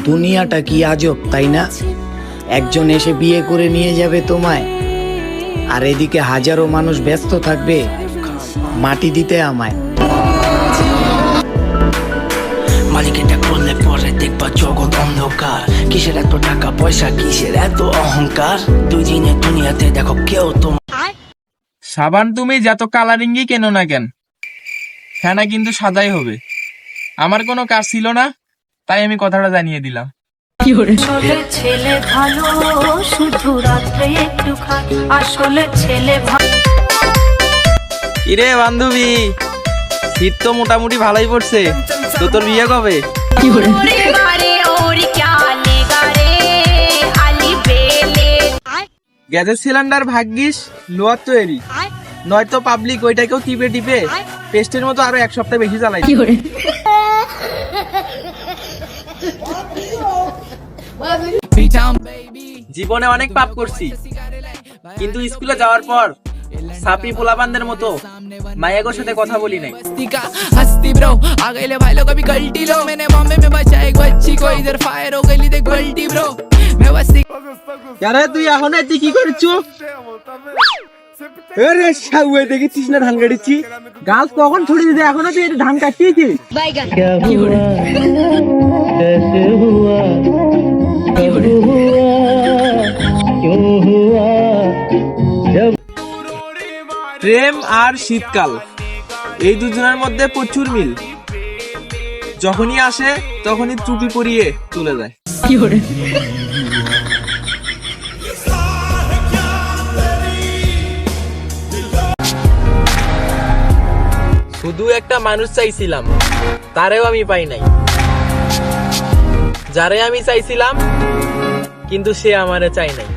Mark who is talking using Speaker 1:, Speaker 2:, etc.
Speaker 1: দুনিয়াটা কি আজব তাই না? একজন এসে বিয়ে করে নিয়ে যাবে তোমায়, আর এদিকে হাজারো মানুষ ব্যস্ত থাকবে মাটি দিতে আমায়।
Speaker 2: মালিকেটা করলে পরে দেখবা জগৎ অন্ধকার। কিসের এত টাকা পয়সা, কিসের এত অহংকার? দুই দিনের দুনিয়াতে দেখো কেউ তোমার।
Speaker 3: সাবান তুমি যত কালারিংই কেন না কেন, ফেনা কিন্তু সাদাই হবে। আমার কোনো কাজ ছিল না, তাই আমি কথাটা জানিয়ে দিলাম।
Speaker 4: ছেলে ভালো, শুধু রাত্রে একটু খায়, আসলে ছেলে ভালো।
Speaker 3: কিরে বান্ধবী, শীত তো মোটামুটি ভালোই পড়ছে, তো তোর বিয়ে কবে? গ্যাসের সিলিন্ডার ভাগ্যিস লোয়ার তৈরি, নয়তো পাবলিক ওইটাকেও টিপে টিপে পেস্টের মতো আরো এক সপ্তাহ বেশি চালাই। জীবনে অনেক পাপ করছি, কিন্তু স্কুলে যাওয়ার পর সাপি পোলাপানদের মতো মায়াগোর সাথে কথা বলি নাই।
Speaker 5: हस्ती ब्रो आ गए ले भाई लोग अभी गलती लो मैंने बॉम्बे में बचा एक बच्ची को इधर फायर हो गई देख गलती ब्रो मैं बस्ती।
Speaker 3: আরে তুই এখন তুই কি করছো? আরে শাউয়ে দেখেছিস না ধান কাটছি? গাছ কখন ছড়ি দিতে, এখনো তুই ধান কাটছিস? প্রেম আর শীতকাল, এই দুজনের মধ্যে প্রচুর মিল। যখনই আসে তখনই টুপি পরিয়ে চলে যায়। শুধু একটা মানুষ চাইছিলাম, তারেও আমি পাই নাই। যারে আমি চাইছিলাম, কিন্তু সে আমারে চাই নাই।